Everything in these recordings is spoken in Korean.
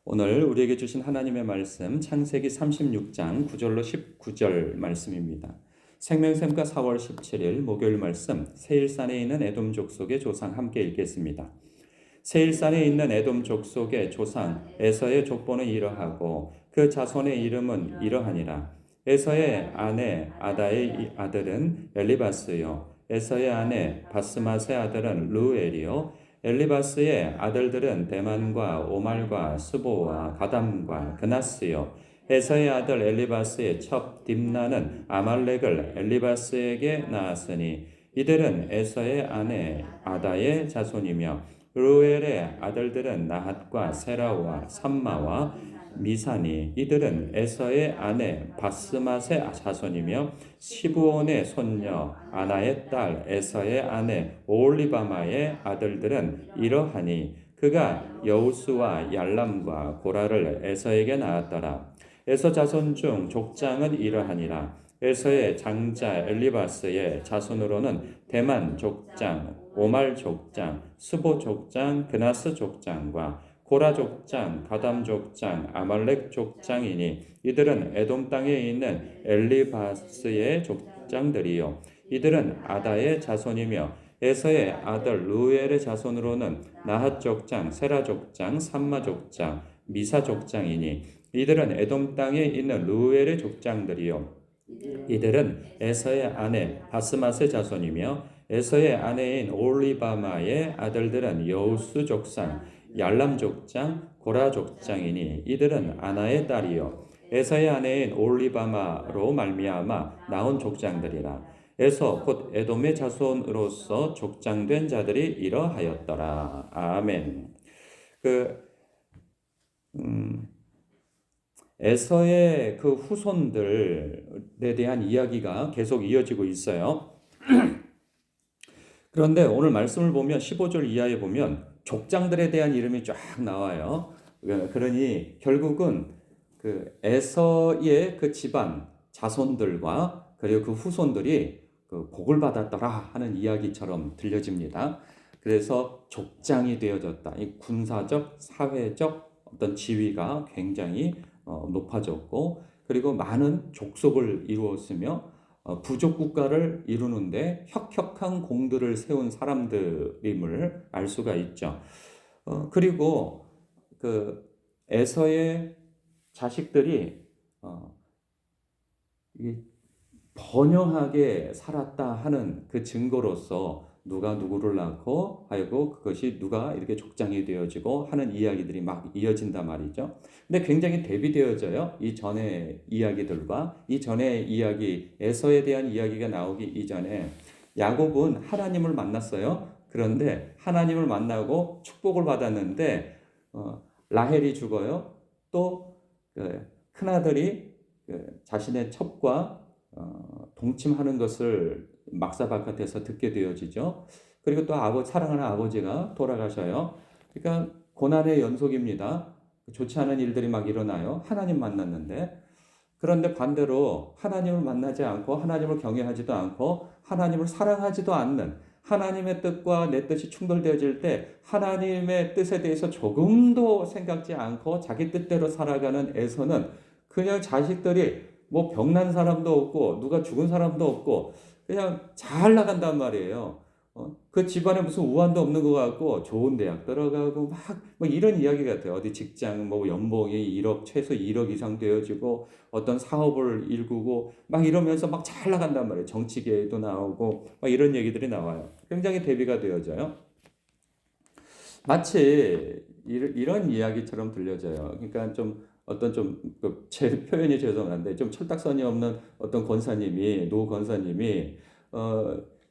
오늘 우리에게 주신 하나님의 말씀 창세기 36장 9절로 19절 말씀입니다. 생명샘과 4월 17일 목요일 말씀 세일산에 있는 에돔 족속의 조상 함께 읽겠습니다. 세일산에 있는 에돔 족속의 조상 에서의 족보는 이러하고 그 자손의 이름은 이러하니라. 에서의 아내 아다의 아들은 엘리바스요 에서의 아내 바스맛의 아들은 루엘이요 엘리바스의 아들들은 데만과 오말과 스보와 가담과 그나스요 에서의 아들 엘리바스의 첩 딥나는 아말렉을 엘리바스에게 낳았으니 이들은 에서의 아내 아다의 자손이며 루엘의 아들들은 나핫과 세라와 삼마와 미사니 이들은 에서의 아내 바스맛의 자손이며 시브온의 손녀 아나의 딸 에서의 아내 오홀리바마의 아들들은 이러하니 그가 여우스와 얄람과 고라를 에서에게 낳았더라. 에서 자손 중 족장은 이러하니라. 에서의 장자 엘리바스의 자손으로는 대만 족장, 오말 족장, 스보 족장, 그나스 족장과 고라 족장, 가담 족장, 아말렉 족장이니 이들은 에돔 땅에 있는 엘리바스의 족장들이요 이들은 아다의 자손이며 에서의 아들 루엘의 자손으로는 나핫 족장, 세라 족장, 삼마 족장, 미사 족장이니 이들은 에돔 땅에 있는 루엘의 족장들이요 이들은 에서의 아내 바스맛의 자손이며 에서의 아내인 올리바마의 아들들은 여우스 족장, 얄람 족장, 고라 족장이니 이들은 아나의 딸이요 에서의 아내인 올리바마로 말미암아 나온 족장들이라. 에서 곧 에돔의 자손으로서 족장된 자들이 이러하였더라. 아멘. 에서의 그 후손들에 대한 이야기가 계속 이어지고 있어요. 그런데 오늘 말씀을 보면 15절 이하에 보면 족장들에 대한 이름이 쫙 나와요. 그러니 결국은 그 에서의 그 집안 자손들과 그리고 그 후손들이 그 복을 받았더라 하는 이야기처럼 들려집니다. 그래서 족장이 되어졌다. 이 군사적, 사회적 어떤 지위가 굉장히 높아졌고 그리고 많은 족속을 이루었으며 부족 국가를 이루는데 혁혁한 공들을 세운 사람들임을 알 수가 있죠. 그리고 그 에서의 자식들이 번영하게 살았다 하는 그 증거로서 누가 누구를 낳고 하고 그것이 누가 이렇게 족장이 되어지고 하는 이야기들이 막 이어진단 말이죠. 근데 굉장히 대비되어져요. 이 전의 이야기들과 이 전의 이야기, 에서에 대한 이야기가 나오기 이전에 야곱은 하나님을 만났어요. 그런데 하나님을 만나고 축복을 받았는데 라헬이 죽어요. 또 큰아들이 자신의 첩과 동침하는 것을 막사바깥에서 듣게 되어지죠. 그리고 또 사랑하는 아버지가 돌아가셔요. 그러니까 고난의 연속입니다. 좋지 않은 일들이 막 일어나요. 하나님 만났는데. 그런데 반대로 하나님을 만나지 않고 하나님을 경외하지도 않고 하나님을 사랑하지도 않는 하나님의 뜻과 내 뜻이 충돌되어질 때 하나님의 뜻에 대해서 조금도 생각지 않고 자기 뜻대로 살아가는 에서는 그냥 자식들이 뭐 병난 사람도 없고 누가 죽은 사람도 없고 그냥 잘 나간단 말이에요. 그 집안에 무슨 우환도 없는 것 같고 좋은 대학 들어가고 막 이런 이야기 같아요. 어디 직장 뭐 연봉이 1억 최소 1억 이상 되어지고 어떤 사업을 일구고 막 이러면서 막 잘 나간단 말이에요. 정치계에도 나오고 막 이런 얘기들이 나와요. 굉장히 대비가 되어져요. 마치 이런 이야기처럼 들려져요. 그러니까 제 표현이 죄송한데 좀 철딱선이 없는 어떤 권사님이 노 권사님이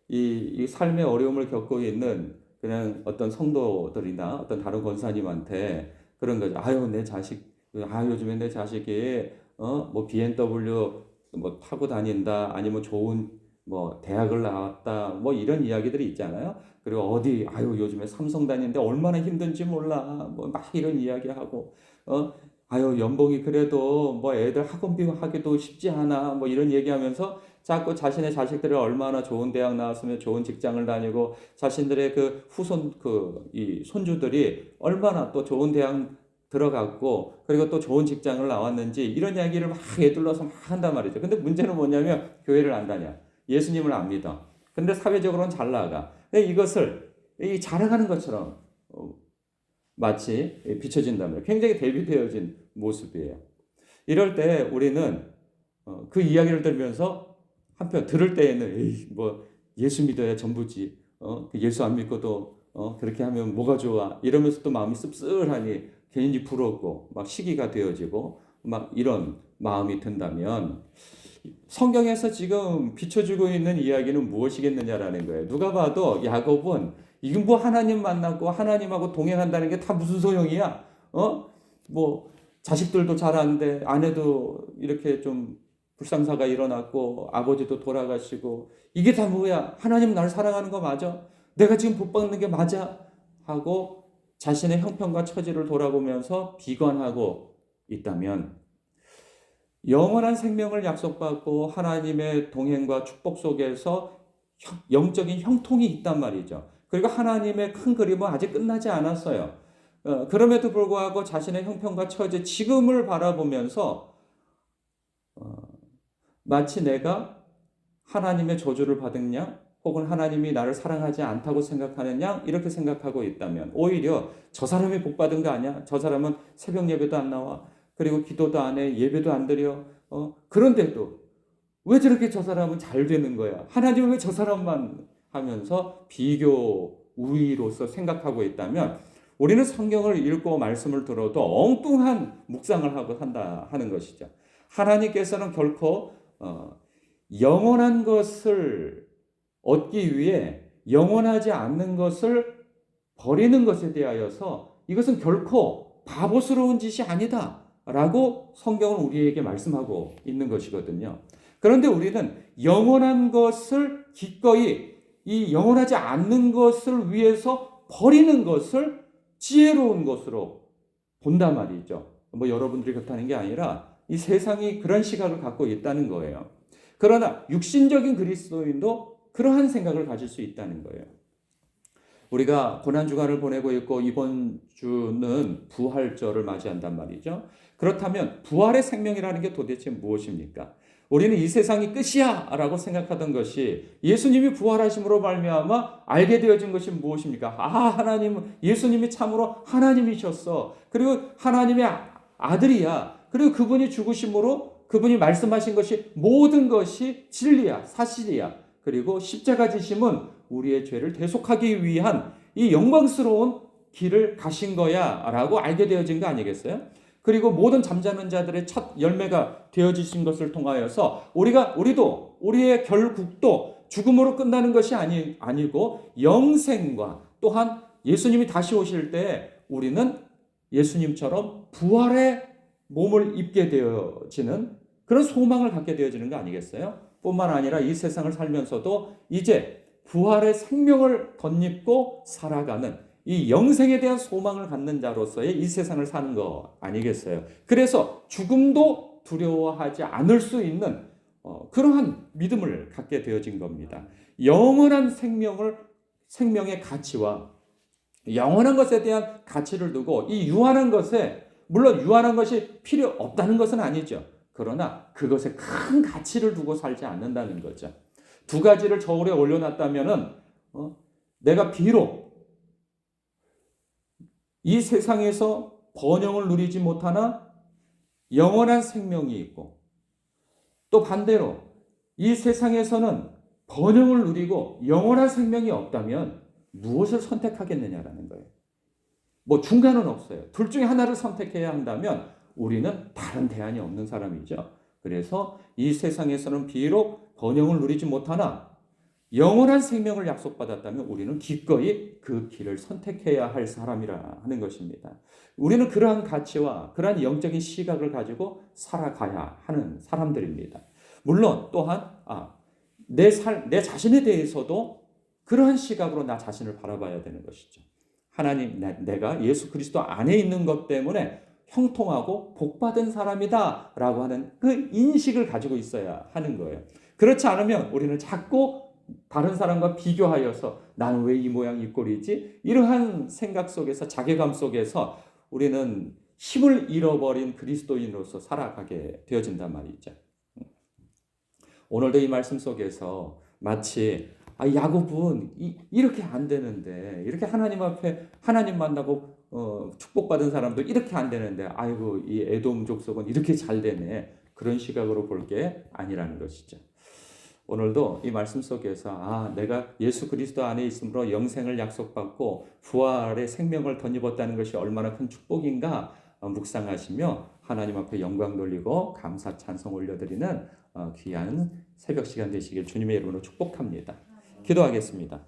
이 삶의 어려움을 겪고 있는 그냥 어떤 성도들이나 어떤 다른 권사님한테 그런 거죠. 아유 내 자식 요즘에 내 자식이 뭐 BMW 뭐 타고 다닌다 아니면 좋은 뭐 대학을 나왔다 뭐 이런 이야기들이 있잖아요. 그리고 아유 요즘에 삼성 다니는데 얼마나 힘든지 몰라 뭐 막 이런 이야기하고 아유 연봉이 그래도 뭐 애들 학원비 하기도 쉽지 않아 뭐 이런 얘기하면서 자꾸 자신의 자식들이 얼마나 좋은 대학 나왔으면 좋은 직장을 다니고 자신들의 그 후손 이 손주들이 얼마나 또 좋은 대학 들어갔고 그리고 또 좋은 직장을 나왔는지 이런 이야기를 막 에둘러서 막 한단 말이죠. 근데 문제는 뭐냐면 교회를 안 다녀. 예수님을 안 믿어. 근데 사회적으로는 잘 나가. 근데 이것을 이 자랑하는 것처럼 마치 비춰진다면 굉장히 대비되어진 모습이에요. 이럴 때 우리는 그 이야기를 들으면서 한편 들을 때에는 에이, 뭐 예수 믿어야 전부지. 그 예수 안 믿고도 그렇게 하면 뭐가 좋아. 이러면서 또 마음이 씁쓸하니 괜히 부럽고 막 시기가 되어지고 막 이런 마음이 든다면 성경에서 지금 비춰주고 있는 이야기는 무엇이겠느냐라는 거예요. 누가 봐도 야곱은 이건 뭐 하나님 만나고 하나님하고 동행한다는 게 다 무슨 소용이야? 뭐 자식들도 잘하는데 아내도 이렇게 좀 불상사가 일어났고 아버지도 돌아가시고 이게 다 뭐야? 하나님 나를 사랑하는 거 맞아? 내가 지금 복 받는 게 맞아? 하고 자신의 형편과 처지를 돌아보면서 비관하고 있다면 영원한 생명을 약속받고 하나님의 동행과 축복 속에서 영적인 형통이 있단 말이죠. 그리고 하나님의 큰 그림은 아직 끝나지 않았어요. 그럼에도 불구하고 자신의 형편과 처지 지금을 바라보면서 마치 내가 하나님의 저주를 받았냐 혹은 하나님이 나를 사랑하지 않다고 생각하느냐 이렇게 생각하고 있다면 오히려 저 사람이 복 받은 거 아니야? 저 사람은 새벽 예배도 안 나와. 그리고 기도도 안 해. 예배도 안 드려. 그런데도 왜 저렇게 저 사람은 잘 되는 거야? 하나님은 왜 저 사람만 하면서 비교 우위로서 생각하고 있다면 우리는 성경을 읽고 말씀을 들어도 엉뚱한 묵상을 하고 한다 하는 것이죠. 하나님께서는 결코 영원한 것을 얻기 위해 영원하지 않는 것을 버리는 것에 대하여서 이것은 결코 바보스러운 짓이 아니다 라고 성경은 우리에게 말씀하고 있는 것이거든요. 그런데 우리는 영원한 것을 기꺼이 이 영원하지 않는 것을 위해서 버리는 것을 지혜로운 것으로 본단 말이죠. 뭐 여러분들이 그렇다는 게 아니라 이 세상이 그런 시각을 갖고 있다는 거예요. 그러나 육신적인 그리스도인도 그러한 생각을 가질 수 있다는 거예요. 우리가 고난주간을 보내고 있고 이번 주는 부활절을 맞이한단 말이죠. 그렇다면 부활의 생명이라는 게 도대체 무엇입니까? 우리는 이 세상이 끝이야 라고 생각하던 것이 예수님이 부활하심으로 말미암아 알게 되어진 것이 무엇입니까? 하나님은 예수님이 참으로 하나님이셨어. 그리고 하나님의 아들이야. 그리고 그분이 죽으심으로 그분이 말씀하신 것이 모든 것이 진리야, 사실이야. 그리고 십자가 지심은 우리의 죄를 대속하기 위한 이 영광스러운 길을 가신 거야 라고 알게 되어진 거 아니겠어요? 그리고 모든 잠자는 자들의 첫 열매가 되어지신 것을 통하여서 우리도 우리의 결국도 죽음으로 끝나는 것이 아니고 영생과 또한 예수님이 다시 오실 때 우리는 예수님처럼 부활의 몸을 입게 되어지는 그런 소망을 갖게 되어지는 거 아니겠어요? 뿐만 아니라 이 세상을 살면서도 이제 부활의 생명을 덧입고 살아가는 이 영생에 대한 소망을 갖는 자로서의 이 세상을 사는 거 아니겠어요? 그래서 죽음도 두려워하지 않을 수 있는 그러한 믿음을 갖게 되어진 겁니다. 영원한 생명의 가치와 영원한 것에 대한 가치를 두고 이 유한한 것에 물론 유한한 것이 필요 없다는 것은 아니죠. 그러나 그것에 큰 가치를 두고 살지 않는다는 거죠. 두 가지를 저울에 올려놨다면은 내가 비록 이 세상에서 번영을 누리지 못하나 영원한 생명이 있고 또 반대로 이 세상에서는 번영을 누리고 영원한 생명이 없다면 무엇을 선택하겠느냐라는 거예요. 뭐 중간은 없어요. 둘 중에 하나를 선택해야 한다면 우리는 다른 대안이 없는 사람이죠. 그래서 이 세상에서는 비록 번영을 누리지 못하나 영원한 생명을 약속받았다면 우리는 기꺼이 그 길을 선택해야 할 사람이라 하는 것입니다. 우리는 그러한 가치와 그러한 영적인 시각을 가지고 살아가야 하는 사람들입니다. 물론 또한 내 자신에 대해서도 그러한 시각으로 나 자신을 바라봐야 되는 것이죠. 하나님, 내가 예수 그리스도 안에 있는 것 때문에 형통하고 복받은 사람이다 라고 하는 그 인식을 가지고 있어야 하는 거예요. 그렇지 않으면 우리는 자꾸 다른 사람과 비교하여서 나는 왜 이 모양 이 꼴이지? 이러한 생각 속에서 자괴감 속에서 우리는 힘을 잃어버린 그리스도인으로서 살아가게 되어진단 말이죠. 오늘도 이 말씀 속에서 마치 야곱은 이렇게 안 되는데, 이렇게 하나님 앞에 하나님 만나고 축복받은 사람도 이렇게 안 되는데, 아이고 이 에돔 족속은 이렇게 잘 되네, 그런 시각으로 볼 게 아니라는 것이죠. 오늘도 이 말씀 속에서 내가 예수 그리스도 안에 있으므로 영생을 약속받고 부활의 생명을 덧입었다는 것이 얼마나 큰 축복인가 묵상하시며 하나님 앞에 영광 돌리고 감사 찬송 올려드리는 귀한 새벽 시간 되시길 주님의 이름으로 축복합니다. 기도하겠습니다.